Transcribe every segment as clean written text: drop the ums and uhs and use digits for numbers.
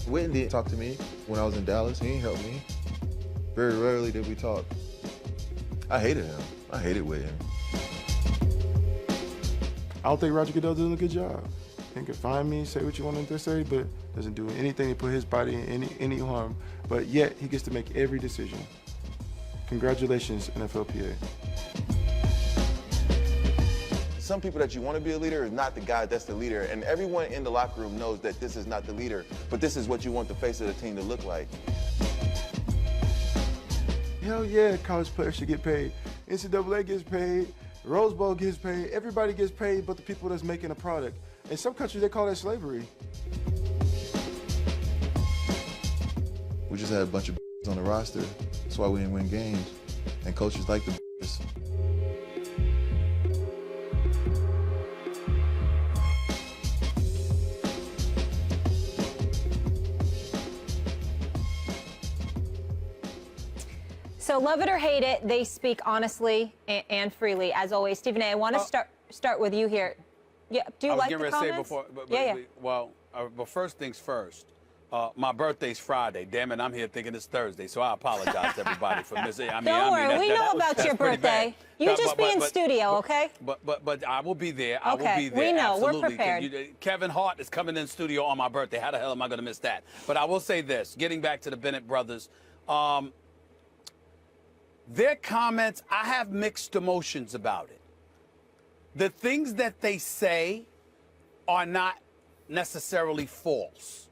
Witten didn't talk to me when I was in Dallas. He didn't help me. Very rarely did we talk. I hated him. I hated Witten. I don't think Roger Goodell's doing a good job. He can find me, say what you want him to say, but doesn't do anything to put his body in any harm. But yet, he gets to make every decision. Congratulations, NFLPA. Some people that you want to be a leader is not the guy that's the leader. And everyone in the locker room knows that this is not the leader, but this is what you want the face of the team to look like. Hell yeah, college players should get paid. NCAA gets paid, Rose Bowl gets paid, everybody gets paid but the people that's making a product. In some countries, they call that slavery. We just had a bunch of on the roster. That's why we didn't win games. And coaches like the So love it or hate it, they speak honestly and freely, as always. Stephen A., I want to start with you here. Yeah, do you like the comments? But first things first. My birthday's Friday. Damn it, I'm here thinking it's Thursday, so I apologize to everybody for missing. Don't worry, we know about your birthday. You just be in studio, okay? But I will be there. Okay, I will be there. we know. Absolutely. We're prepared. Kevin Hart is coming in studio on my birthday. How the hell am I going to miss that? But I will say this, getting back to the Bennett brothers, their comments, I have mixed emotions about it. The things that they say are not necessarily false.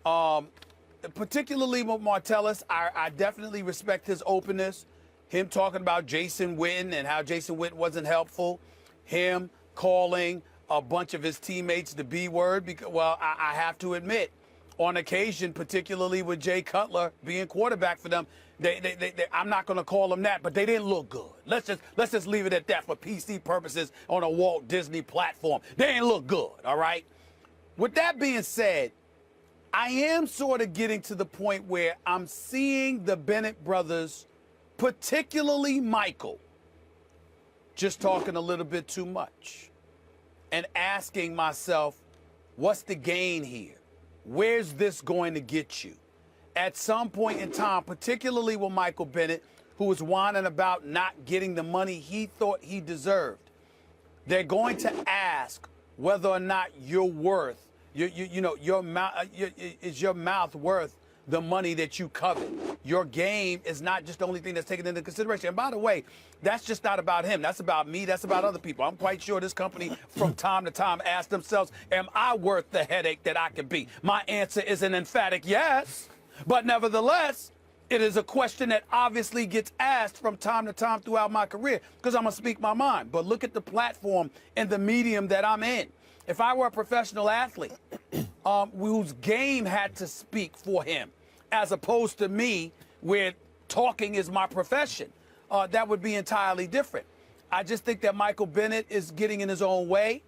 Particularly with Martellus, I definitely respect his openness. Him talking about Jason Witten and how Jason Witten wasn't helpful. Him calling a bunch of his teammates the B word. Because, well, I have to admit, on occasion, particularly with Jay Cutler being quarterback for them, I'm not going to call them that, but they didn't look good. Let's just leave it at that for PC purposes on a Walt Disney platform. They didn't look good, all right? With that being said, I am sort of getting to the point where I'm seeing the Bennett brothers, particularly Michael, just talking a little bit too much and asking myself, what's the gain here? Where's this going to get you? At some point in time, particularly with Michael Bennett, who was whining about not getting the money he thought he deserved, they're going to ask whether or not you're worth, your mouth worth the money that you covet. Your game is not just the only thing that's taken into consideration. And by the way, that's just not about him. That's about me. That's about other people. I'm quite sure this company from time to time asks themselves, am I worth the headache that I could be? My answer is an emphatic yes. But nevertheless, it is a question that obviously gets asked from time to time throughout my career because I'm going to speak my mind. But look at the platform and the medium that I'm in. If I were a professional athlete whose game had to speak for him, as opposed to me, where talking is my profession, that would be entirely different. I just think that Michael Bennett is getting in his own way.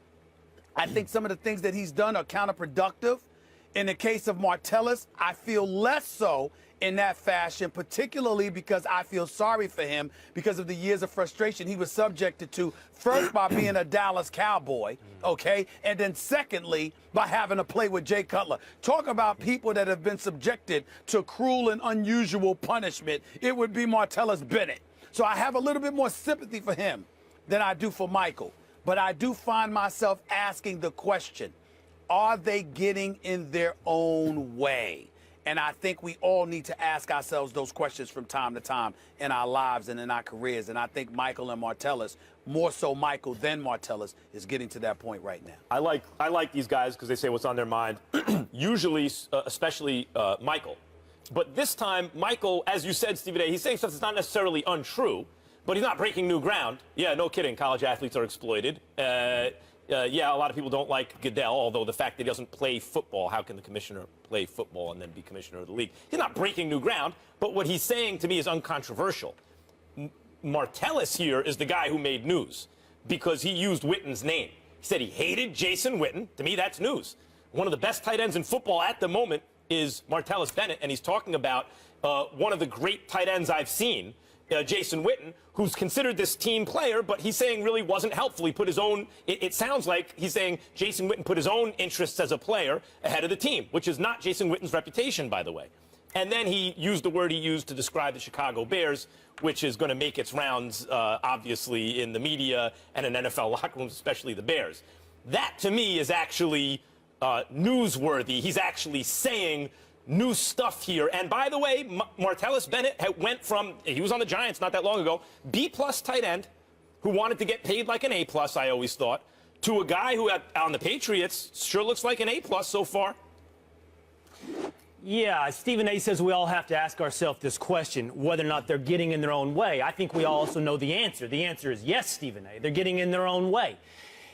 I think some of the things that he's done are counterproductive. In the case of Martellus, I feel less so in that fashion, particularly because I feel sorry for him because of the years of frustration he was subjected to, first by being a Dallas Cowboy, okay, and then secondly, by having to play with Jay Cutler. Talk about people that have been subjected to cruel and unusual punishment. It would be Martellus Bennett. So I have a little bit more sympathy for him than I do for Michael. But I do find myself asking the question, are they getting in their own way? And I think we all need to ask ourselves those questions from time to time in our lives and in our careers. And I think Michael and Martellus, more so Michael than Martellus, is getting to that point right now. I like these guys because they say what's on their mind, usually, especially Michael. But this time, Michael, as you said, Stephen A., he's saying stuff that's not necessarily untrue, but he's not breaking new ground. Yeah, no kidding. College athletes are exploited. Yeah, a lot of people don't like Goodell, although the fact that he doesn't play football, how can the commissioner play football and then be commissioner of the league? He's not breaking new ground, but what he's saying to me is uncontroversial. Martellus here is the guy who made news because he used Witten's name. He said he hated Jason Witten. To me, that's news. One of the best tight ends in football at the moment is Martellus Bennett, and he's talking about one of the great tight ends I've seen Jason Witten, who's considered this team player, but he's saying really wasn't helpful. He put his own, it sounds like he's saying Jason Witten put his own interests as a player ahead of the team, which is not Jason Witten's reputation, by the way. And then he used the word he used to describe the Chicago Bears, which is going to make its rounds, obviously, in the media and in NFL locker rooms, especially the Bears. That, to me, is actually newsworthy. He's actually saying new stuff here. And by the way, Martellus Bennett went from, he was on the Giants not that long ago, B-plus tight end, who wanted to get paid like an A-plus, I always thought, to a guy who on the Patriots sure looks like an A-plus so far. Yeah, Stephen A. says we all have to ask ourselves this question, whether or not they're getting in their own way. I think we also know the answer. The answer is yes, Stephen A. They're getting in their own way.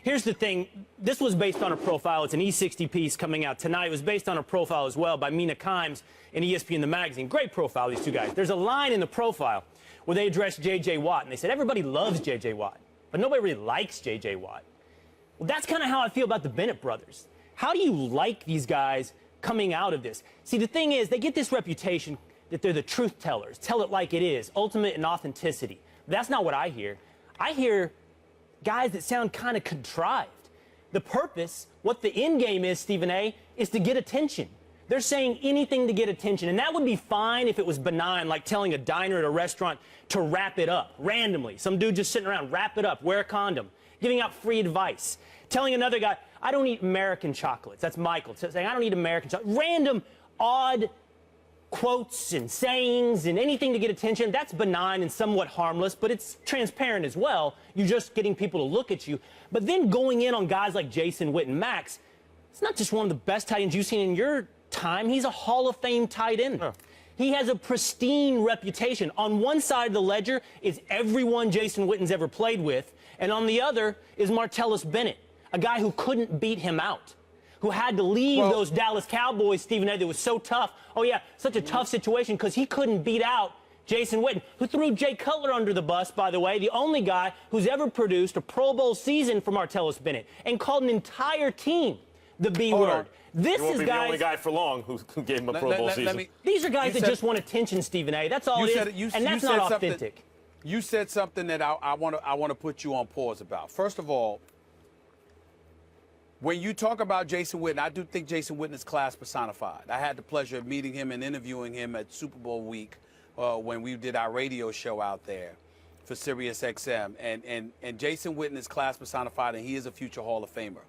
Here's the thing. This was based on a profile. It's an E60 piece coming out tonight. It was based on a profile as well by Mina Kimes in ESPN, the magazine. Great profile, these two guys. There's a line in the profile where they addressed J.J. Watt, and they said everybody loves J.J. Watt, but nobody really likes J.J. Watt. Well, that's kind of how I feel about the Bennett brothers. How do you like these guys coming out of this? See, the thing is, they get this reputation that they're the truth tellers, tell it like it is, ultimate in authenticity. But that's not what I hear. I hear guys that sound kind of contrived. The purpose, what the end game is, Stephen A., is to get attention. They're saying anything to get attention, and that would be fine if it was benign, like telling a diner at a restaurant to wrap it up randomly. Some dude just sitting around, wrap it up, wear a condom, giving out free advice, telling another guy, I don't eat American chocolates. That's Michael saying, I don't eat American chocolates. Random, odd quotes and sayings and anything to get attention. That's benign and somewhat harmless, but it's transparent as well. You're just getting people to look at you. But then going in on guys like Jason Witten, Max, it's not just one of the best tight ends you've seen in your time. He's a Hall of Fame tight end. Huh. He has a pristine reputation. On one side of the ledger is everyone Jason Witten's ever played with, and on the other is Martellus Bennett, a guy who couldn't beat him out, who had to leave those Dallas Cowboys, Stephen A., that was so tough. Oh, yeah, such a tough situation because he couldn't beat out Jason Witten, who threw Jay Cutler under the bus, by the way, the only guy who's ever produced a Pro Bowl season for Martellus Bennett and called an entire team the B word. This is guys. The only guy for long who gave him a Pro Bowl season. These are guys that just want attention, Stephen A. That's all it is, and that's not authentic. You said something that I want to put you on pause about. First of all, when you talk about Jason Witten, I do think Jason Witten is class personified. I had the pleasure of meeting him and interviewing him at Super Bowl week when we did our radio show out there for Sirius XM. And Jason Witten is class personified, and he is a future Hall of Famer.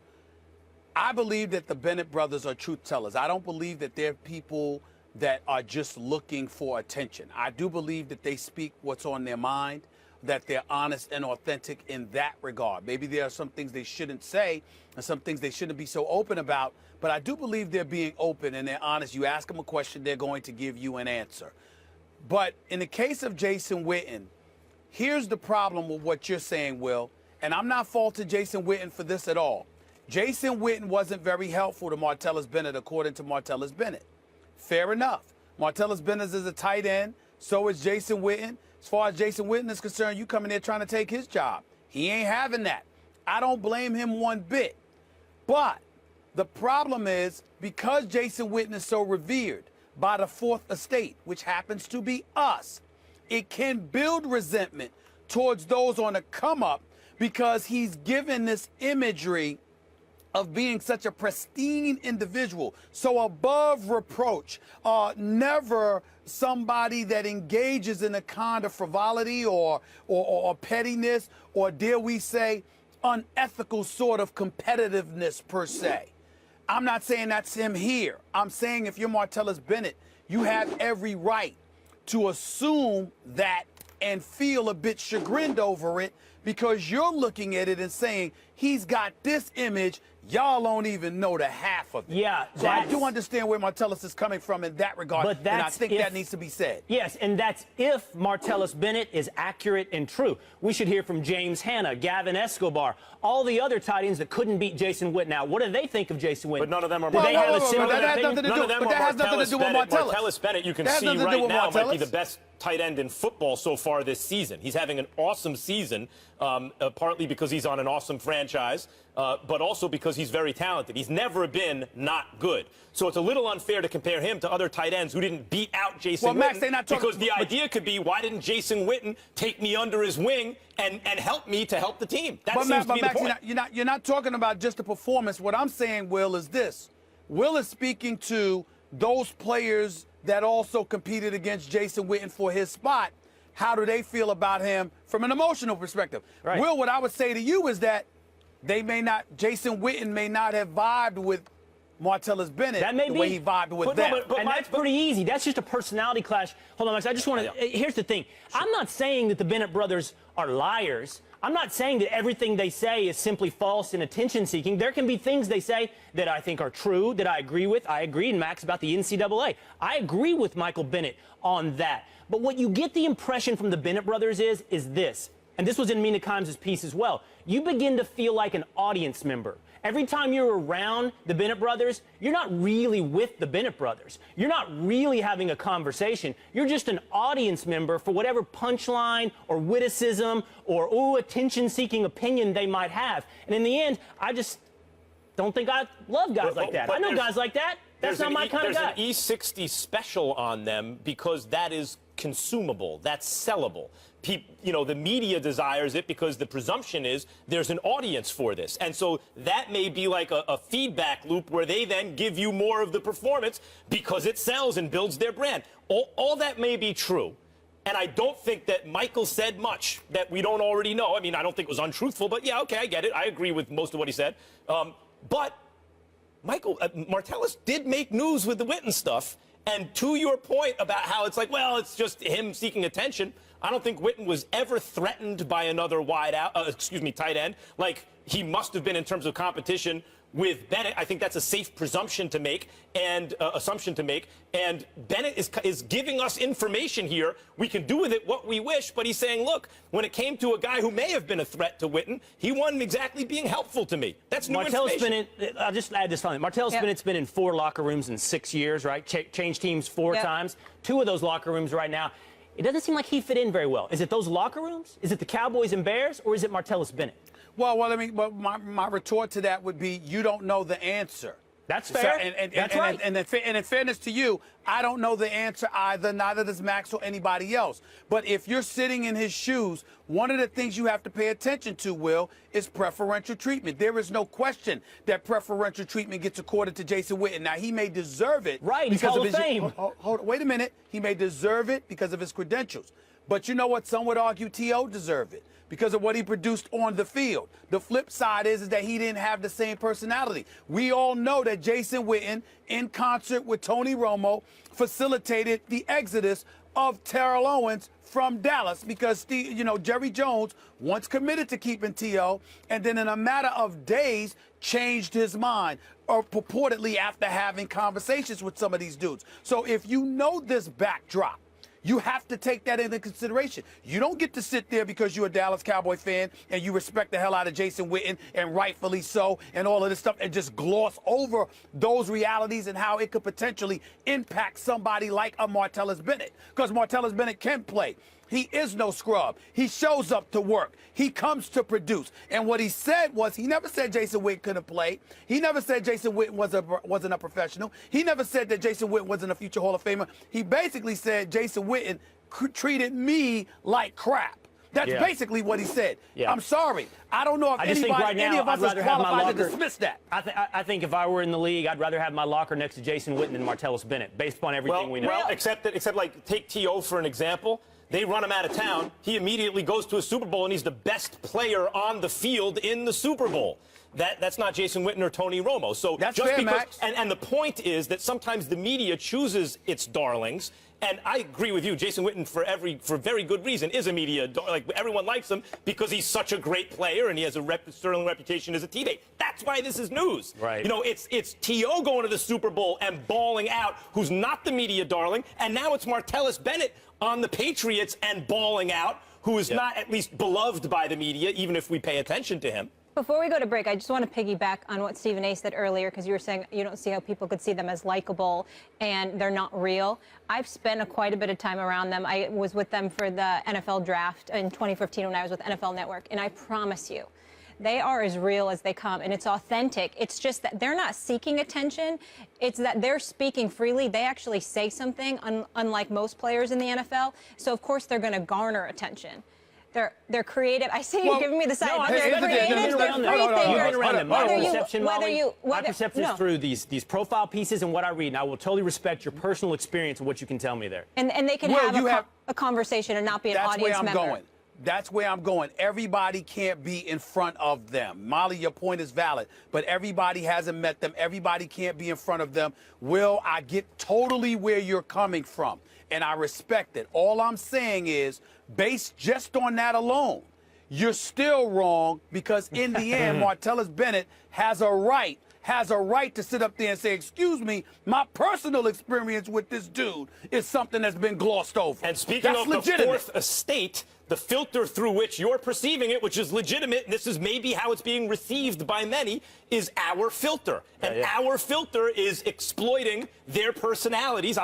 I believe that the Bennett brothers are truth tellers. I don't believe that they're people that are just looking for attention. I do believe that they speak what's on their mind, that they're honest and authentic in that regard. Maybe there are some things they shouldn't say and some things they shouldn't be so open about, but I do believe they're being open and they're honest. You ask them a question, they're going to give you an answer. But in the case of Jason Witten, here's the problem with what you're saying, Will, and I'm not faulting Jason Witten for this at all. Jason Witten wasn't very helpful to Martellus Bennett, according to Martellus Bennett. Fair enough. Martellus Bennett is a tight end. So is Jason Witten. As far as Jason Witten is concerned, you come in there trying to take his job. He ain't having that. I don't blame him one bit. But the problem is, because Jason Witten is so revered by the Fourth Estate, which happens to be us, it can build resentment towards those on the come up because he's given this imagery of being such a pristine individual, so above reproach, never somebody that engages in a kind of frivolity or pettiness, or dare we say, unethical sort of competitiveness per se. I'm not saying that's him here. I'm saying if you're Martellus Bennett, you have every right to assume that and feel a bit chagrined over it because you're looking at it and saying, he's got this image, y'all don't even know the half of it. Yeah, so I do understand where Martellus is coming from in that regard, but and I think that needs to be said. Yes, and that's if Martellus Bennett is accurate and true. We should hear from James Hanna, Gavin Escobar, all the other tight ends that couldn't beat Jason Witten. Now, what do they think of Jason Witten? But none of them are Martellus. Martellus. They have a similar opinion? None of them are Martellus Bennett. Martellus Bennett, you can see right now, might be the best tight end in football so far this season. He's having an awesome season. partly because he's on an awesome franchise, but also because he's very talented. He's never been not good. So it's a little unfair to compare him to other tight ends who didn't beat out Jason Witten. Max, they're not talking, because the idea could be, why didn't Jason Witten take me under his wing and help me to help the team? That seems to be the point. You're not talking about just the performance. What I'm saying, Will, is this. Will is speaking to those players that also competed against Jason Witten for his spot. How do they feel about him from an emotional perspective? Right. Will, what I would say to you is that Jason Witten may not have vibed with Martellus Bennett the way he vibed with them. And that's pretty easy. That's just a personality clash. Hold on, Max. I just want to. Here's the thing. Sure. I'm not saying that the Bennett brothers are liars. I'm not saying that everything they say is simply false and attention-seeking. There can be things they say that I think are true, that I agree with. I agree, Max, about the NCAA. I agree with Michael Bennett on that. But what you get the impression from the Bennett brothers is this, and this was in Mina Kimes' piece as well. You begin to feel like an audience member. Every time you're around the Bennett brothers, you're not really with the Bennett brothers. You're not really having a conversation. You're just an audience member for whatever punchline or witticism or attention-seeking opinion they might have. And in the end, I just don't think I love guys like that. I know guys like that. That's not my kind of guy. There's an E60 special on them because that is consumable. That's sellable. The media desires it because the presumption is there's an audience for this. And so that may be like a feedback loop where they then give you more of the performance because it sells and builds their brand. All that may be true. And I don't think that Michael said much that we don't already know. I mean, I don't think it was untruthful, but yeah, okay, I get it. I agree with most of what he said. But Martellus did make news with the Witten stuff. And to your point about how it's like, well, it's just him seeking attention, I don't think Witten was ever threatened by another tight end, like he must have been in terms of competition with Bennett. I think that's a safe presumption to make and assumption to make. And Bennett is giving us information here. We can do with it what we wish, but he's saying, look, when it came to a guy who may have been a threat to Witten, he wasn't exactly being helpful to me. That's new information. Bennett, I'll just add this on. Martellus Bennett's been in 4 locker rooms in 6 years, right? Changed teams 4 times. 2 of those locker rooms right now. It doesn't seem like he fit in very well. Is it those locker rooms? Is it the Cowboys and Bears? Or is it Martellus Bennett? Well, I mean, my retort to that would be you don't know the answer. That's fair. That's right. And in fairness to you, I don't know the answer either. Neither does Max or anybody else. But if you're sitting in his shoes, one of the things you have to pay attention to, Will, is preferential treatment. There is no question that preferential treatment gets accorded to Jason Witten. Now, he may deserve it. Right, he's Hall of Fame. Wait a minute. He may deserve it because of his credentials. But you know what? Some would argue T.O. deserved it because of what he produced on the field. The flip side is that he didn't have the same personality. We all know that Jason Witten, in concert with Tony Romo, facilitated the exodus of Terrell Owens from Dallas because, Jerry Jones once committed to keeping T.O. and then in a matter of days changed his mind, or purportedly after having conversations with some of these dudes. So if you know this backdrop, you have to take that into consideration. You don't get to sit there because you're a Dallas Cowboy fan and you respect the hell out of Jason Witten, and rightfully so, and all of this stuff, and just gloss over those realities and how it could potentially impact somebody like a Martellus Bennett. Because Martellus Bennett can play. He is no scrub. He shows up to work. He comes to produce. And what he said was, he never said Jason Witten couldn't play. He never said Jason Witten wasn't a professional. He never said that Jason Witten wasn't a future Hall of Famer. He basically said Jason Witten treated me like crap. That's basically what he said. Yeah. I'm sorry. I don't know if any of us is qualified to dismiss that. I think if I were in the league, I'd rather have my locker next to Jason Witten than Martellus Bennett, based upon everything we know. Well, except like take T.O. for an example. They run him out of town. He immediately goes to a Super Bowl, and he's the best player on the field in the Super Bowl. That's not Jason Witten or Tony Romo. So that's just fair, because, Max. And the point is that sometimes the media chooses its darlings. And I agree with you. Jason Witten, for very good reason, is a media like everyone likes him because he's such a great player and he has a sterling reputation as a teammate. That's why this is news. Right. It's T.O. going to the Super Bowl and balling out, who's not the media darling, and now it's Martellus Bennett on the Patriots and balling out, who is not at least beloved by the media, even if we pay attention to him. Before we go to break, I just want to piggyback on what Stephen A. said earlier, because you were saying you don't see how people could see them as likable and they're not real. I've spent quite a bit of time around them. I was with them for the NFL draft in 2015 when I was with NFL Network, and I promise you, they are as real as they come, and it's authentic. It's just that they're not seeking attention. It's that they're speaking freely. They actually say something, unlike most players in the NFL. So, of course, they're going to garner attention. They're creative. I see you giving me the side. No, They're creative. They're free thinkers. My perception is through these profile pieces and what I read, and I will totally respect your personal experience and what you can tell me there. And they can have a conversation and not be an audience member. That's where I'm going. That's where I'm going. Everybody can't be in front of them. Molly, your point is valid, but everybody hasn't met them. Everybody can't be in front of them. Will, I get totally where you're coming from, and I respect it. All I'm saying is, based just on that alone, you're still wrong, because in the end, Martellus Bennett has a right to sit up there and say, excuse me, my personal experience with this dude is something that's been glossed over. And speaking of the fourth estate, the filter through which you're perceiving it, which is legitimate, and this is maybe how it's being received by many, is our filter. And our filter is exploiting their personalities.